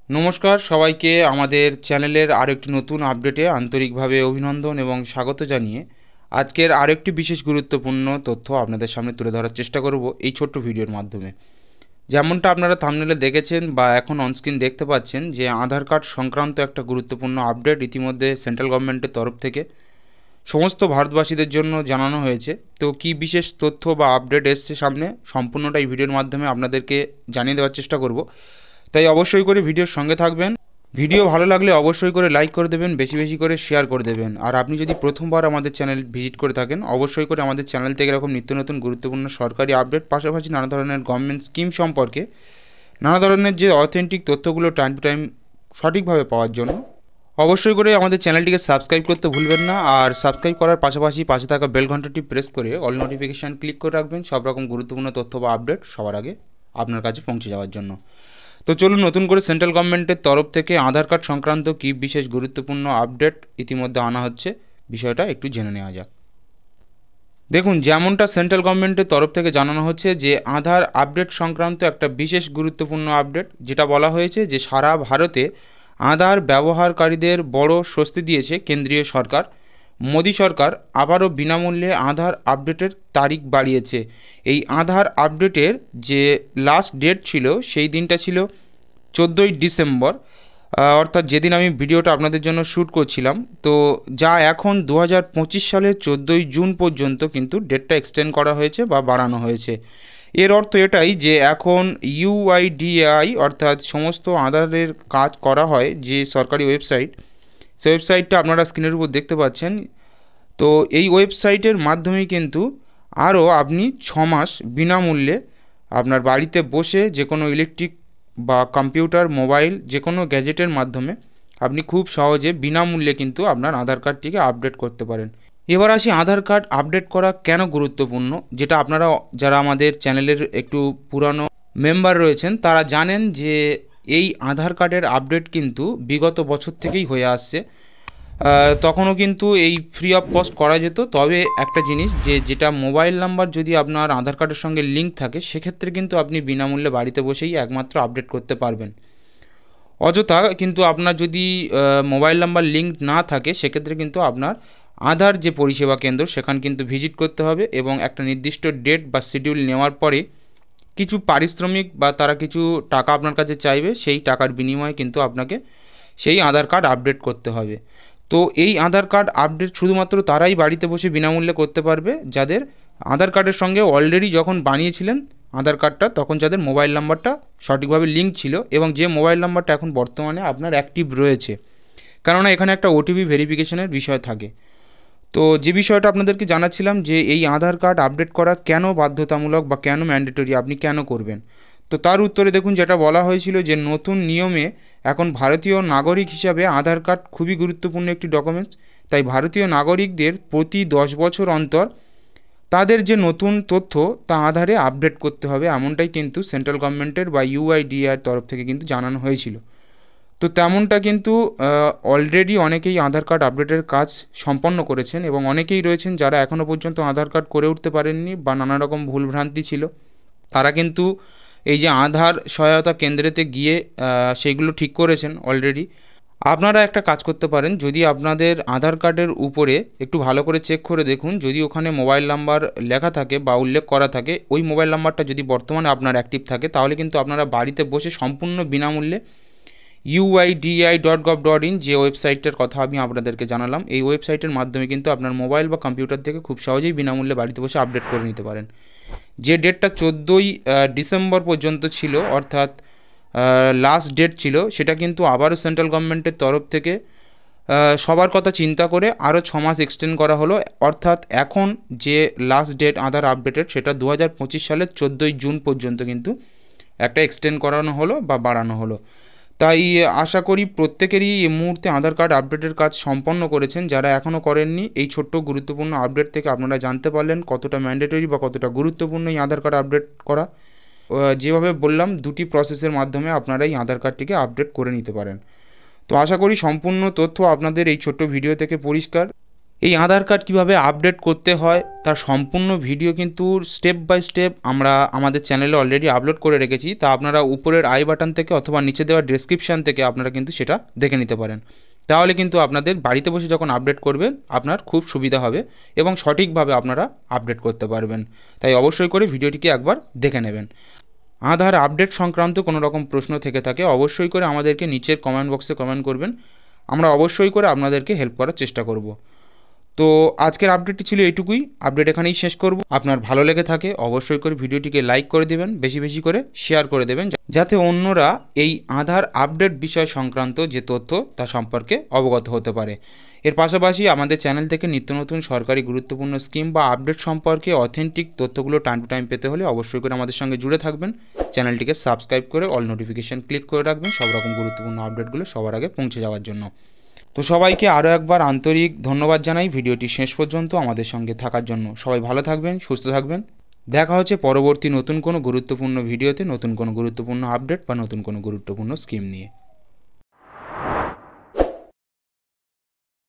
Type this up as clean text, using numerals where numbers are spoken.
নমস্কার সবাইকে আমাদের চ্যানেলের আরেকটি নতুন আপডেটে আন্তরিকভাবে অভিনন্দন এবং স্বাগত জানিয়ে আজকের আরেকটি বিশেষ গুরুত্বপূর্ণ তথ্য আপনাদের সামনে তুলে ধরার চেষ্টা করব এই ছোট্ট ভিডিওর মাধ্যমে। যেমনটা আপনারা থাম্বনেলে দেখেছেন বা এখন অনস্ক্রিন দেখতে পাচ্ছেন যে আধার কার্ড সংক্রান্ত একটা গুরুত্বপূর্ণ আপডেট ইতিমধ্যে সেন্ট্রাল গভর্নমেন্টের তরফ থেকে সমস্ত ভারতবাসীদের জন্য জানানো হয়েছে। তো কী বিশেষ তথ্য বা আপডেট এসছে সামনে সম্পূর্ণটা এই ভিডিওর মাধ্যমে আপনাদেরকে জানিয়ে দেওয়ার চেষ্টা করব। তাই অবশ্যই করে ভিডিওর সঙ্গে থাকবেন। ভিডিও ভালো লাগলে অবশ্যই করে লাইক করে দেবেন, বেশি বেশি করে শেয়ার করে দেবেন। আর আপনি যদি প্রথমবার আমাদের চ্যানেল ভিজিট করে থাকেন অবশ্যই করে আমাদের চ্যানেল থেকে এরকম নিত্য নতুন গুরুত্বপূর্ণ সরকারি আপডেট, পাশাপাশি নানা ধরনের গভর্নমেন্ট স্কিম সম্পর্কে নানা ধরনের যে অথেন্টিক তথ্যগুলো টাইম টু টাইম সঠিকভাবে পাওয়ার জন্য অবশ্যই করে আমাদের চ্যানেলটিকে সাবস্ক্রাইব করতে ভুলবেন না। আর সাবস্ক্রাইব করার পাশাপাশি পাশে থাকা বেল ঘন্টাটি প্রেস করে অল নোটিফিকেশান ক্লিক করে রাখবেন সব রকম গুরুত্বপূর্ণ তথ্য বা আপডেট সবার আগে আপনার কাছে পৌঁছে যাওয়ার জন্য। তো চলুন নতুন করে সেন্ট্রাল গভর্নমেন্টের তরফ থেকে আধার কার্ড সংক্রান্ত কী বিশেষ গুরুত্বপূর্ণ আপডেট ইতিমধ্যে আনা হচ্ছে বিষয়টা একটু জেনে নেওয়া যাক। দেখুন, যেমনটা সেন্ট্রাল গভর্নমেন্টের তরফ থেকে জানানো হচ্ছে যে আধার আপডেট সংক্রান্ত একটা বিশেষ গুরুত্বপূর্ণ আপডেট, যেটা বলা হয়েছে যে সারা ভারতে আধার ব্যবহারকারীদের বড় স্বস্তি দিয়েছে কেন্দ্রীয় সরকার। মোদী সরকার আবারও বিনামূল্যে আধার আপডেটের তারিখ বাড়িয়েছে। এই আধার আপডেটের যে লাস্ট ডেট ছিল সেই দিনটা ছিল 14ই ডিসেম্বর, অর্থাৎ যেদিন আমি ভিডিওটা আপনাদের জন্য শ্যুট করছিলাম। তো যা এখন 2025 সালের 14ই জুন পর্যন্ত কিন্তু ডেটটা এক্সটেন্ড করা হয়েছে বা বাড়ানো হয়েছে। এর অর্থ এটাই যে এখন ইউআইডিএআই অর্থাৎ সমস্ত আধারের কাজ করা হয় যে সরকারি ওয়েবসাইট, সেই ওয়েবসাইটটা আপনারা স্ক্রিনের উপর দেখতে পাচ্ছেন। তো এই ওয়েবসাইটের মাধ্যমেই কিন্তু আরও আপনি 6 মাস বিনামূল্যে আপনার বাড়িতে বসে যে কোনো ইলেকট্রিক বা কম্পিউটার, মোবাইল, যে কোনো গ্যাজেটের মাধ্যমে আপনি খুব সহজে বিনামূল্যে কিন্তু আপনার আধার কার্ডটিকে আপডেট করতে পারেন। এবার আসি আধার কার্ড আপডেট করা কেন গুরুত্বপূর্ণ, যেটা আপনারা যারা আমাদের চ্যানেলের একটু পুরানো মেম্বার রয়েছেন তারা জানেন যে এই আধার কার্ডের আপডেট কিন্তু বিগত বছর থেকেই হয়ে আসছে। তখনও কিন্তু এই ফ্রি অফ কস্ট করা যেত। তবে একটা জিনিস যে যেটা মোবাইল নাম্বার যদি আপনার আধার কার্ডের সঙ্গে লিঙ্ক থাকে সেক্ষেত্রে কিন্তু আপনি বিনামূল্যে বাড়িতে বসেই একমাত্র আপডেট করতে পারবেন। অযথা কিন্তু আপনার যদি মোবাইল নাম্বার লিঙ্ক না থাকে সেক্ষেত্রে কিন্তু আপনার আধার যে পরিষেবা কেন্দ্র সেখানে কিন্তু ভিজিট করতে হবে এবং একটা নির্দিষ্ট ডেট বা শিডিউল নেওয়ার পরে কিছু পারিশ্রমিক বা তারা কিছু টাকা আপনার কাছে চাইবে, সেই টাকার বিনিময়ে কিন্তু আপনাকে সেই আধার কার্ড আপডেট করতে হবে। তো এই আধার কার্ড আপডেট শুধুমাত্র তারাই বাড়িতে বসে বিনামূল্যে করতে পারবে যাদের আধার কার্ডের সঙ্গে অলরেডি যখন বানিয়েছিলেন আধার কার্ডটা তখন যাদের মোবাইল নাম্বারটা সঠিকভাবে লিঙ্ক ছিল এবং যে মোবাইল নাম্বারটা এখন বর্তমানে আপনার অ্যাক্টিভ রয়েছে, কেননা এখানে একটা ওটিপি ভেরিফিকেশনের বিষয় থাকে। তো যে বিষয়টা আপনাদেরকে জানাচ্ছিলাম যে এই আধার কার্ড আপডেট করা কেন বাধ্যতামূলক বা কেন ম্যান্ডেটরি, আপনি কেন করবেন, তো তার উত্তরে দেখুন যেটা বলা হয়েছিল যে নতুন নিয়মে এখন ভারতীয় নাগরিক হিসাবে আধার কার্ড খুবই গুরুত্বপূর্ণ একটি ডকুমেন্টস। তাই ভারতীয় নাগরিকদের প্রতি 10 বছর অন্তর তাদের যে নতুন তথ্য তা আধারে আপডেট করতে হবে, এমনটাই কিন্তু সেন্ট্রাল গভর্নমেন্টের বা ইউআইডিআর তরফ থেকে কিন্তু জানানো হয়েছিল। তো তেমনটা কিন্তু অলরেডি অনেকেই আধার কার্ড আপডেটের কাজ সম্পন্ন করেছেন এবং অনেকেই রয়েছেন যারা এখনও পর্যন্ত আধার কার্ড করে উঠতে পারেননি বা নানা রকম ভুলভ্রান্তি ছিল। তারা কিন্তু এই যে আধার সহায়তা কেন্দ্রেতে গিয়ে সেইগুলো ঠিক করেছেন অলরেডি। আপনারা একটা কাজ করতে পারেন, যদি আপনাদের আধার কার্ডের উপরে একটু ভালো করে চেক করে দেখুন, যদি ওখানে মোবাইল নাম্বার লেখা থাকে বা উল্লেখ করা থাকে, ওই মোবাইল নাম্বারটা যদি বর্তমানে আপনার অ্যাক্টিভ থাকে তাহলে কিন্তু আপনারা বাড়িতে বসে সম্পূর্ণ বিনামূল্যে uidi.gov.in যে ওয়েবসাইটটার কথা আমি আপনাদেরকে জানালাম, এই ওয়েবসাইটের মাধ্যমে কিন্তু আপনার মোবাইল বা কম্পিউটার থেকে খুব সহজেই বিনামূল্যে বাড়িতে বসে আপডেট করে নিতে পারেন। যে ডেটটা 14ই ডিসেম্বর পর্যন্ত ছিল, অর্থাৎ লাস্ট ডেট ছিল, সেটা কিন্তু আবারও সেন্ট্রাল গভর্নমেন্টের তরফ থেকে সবার কথা চিন্তা করে আরও 6 মাস এক্সটেন্ড করা হলো। অর্থাৎ এখন যে লাস্ট ডেট আধার আপডেটেড সেটা 2025 সালের 14ই জুন পর্যন্ত কিন্তু একটা এক্সটেন্ড করানো হলো বা বাড়ানো হলো। তাই আশা করি প্রত্যেকেরই এই মুহূর্তে আধার কার্ড আপডেটের কাজ সম্পন্ন করেছেন। যারা এখনও করেননি, এই ছোট্ট গুরুত্বপূর্ণ আপডেট থেকে আপনারা জানতে পারলেন কতটা ম্যান্ডেটরি বা কতটা গুরুত্বপূর্ণ এই আধার কার্ড আপডেট করা। যেভাবে বললাম দুটি প্রসেসের মাধ্যমে আপনারা এই আধার কার্ডটিকে আপডেট করে নিতে পারেন। তো আশা করি সম্পূর্ণ তথ্য আপনাদের এই ছোট্ট ভিডিও থেকে পরিষ্কার। এই আধার কার্ড কীভাবে আপডেট করতে হয় তার সম্পূর্ণ ভিডিও কিন্তু স্টেপ বাই স্টেপ আমরা আমাদের চ্যানেলে অলরেডি আপলোড করে রেখেছি, তা আপনারা উপরের আই বাটন থেকে অথবা নিচে দেওয়া ডেসক্রিপশান থেকে আপনারা কিন্তু সেটা দেখে নিতে পারেন। তাহলে কিন্তু আপনাদের বাড়িতে বসে যখন আপডেট করবেন আপনার খুব সুবিধা হবে এবং সঠিকভাবে আপনারা আপডেট করতে পারবেন। তাই অবশ্যই করে ভিডিওটিকে একবার দেখে নেবেন। আধার আপডেট সংক্রান্ত কোনো রকম প্রশ্ন থেকে থাকে অবশ্যই করে আমাদেরকে নিচের কমেন্ট বক্সে কমেন্ট করবেন, আমরা অবশ্যই করে আপনাদেরকে হেল্প করার চেষ্টা করব। তো আজকের আপডেটটি ছিল এইটুকুই, আপডেট এখানেই শেষ করব। আপনার ভালো লেগে থাকে অবশ্যই করে ভিডিওটিকে লাইক করে দেবেন, বেশি বেশি করে শেয়ার করে দেবেন, যাতে অন্যরা এই আধার আপডেট বিষয় সংক্রান্ত যে তথ্য তা সম্পর্কে অবগত হতে পারে। এর পাশাপাশি আমাদের চ্যানেল থেকে নিত্য নতুন সরকারি গুরুত্বপূর্ণ স্কিম বা আপডেট সম্পর্কে অথেন্টিক তথ্যগুলো টাইম টু টাইম পেতে হলে অবশ্যই করে আমাদের সঙ্গে জুড়ে থাকবেন। চ্যানেলটিকে সাবস্ক্রাইব করে অল নোটিফিকেশান ক্লিক করে রাখবেন সব রকম গুরুত্বপূর্ণ আপডেটগুলো সবার আগে পৌঁছে যাওয়ার জন্য। তো সবাইকে আরও একবার আন্তরিক ধন্যবাদ জানাই ভিডিওটি শেষ পর্যন্ত আমাদের সঙ্গে থাকার জন্য। সবাই ভালো থাকবেন, সুস্থ থাকবেন। দেখা হচ্ছে পরবর্তী নতুন কোনো গুরুত্বপূর্ণ ভিডিওতে, নতুন কোনো গুরুত্বপূর্ণ আপডেট বা নতুন কোনো গুরুত্বপূর্ণ স্কিম নিয়ে।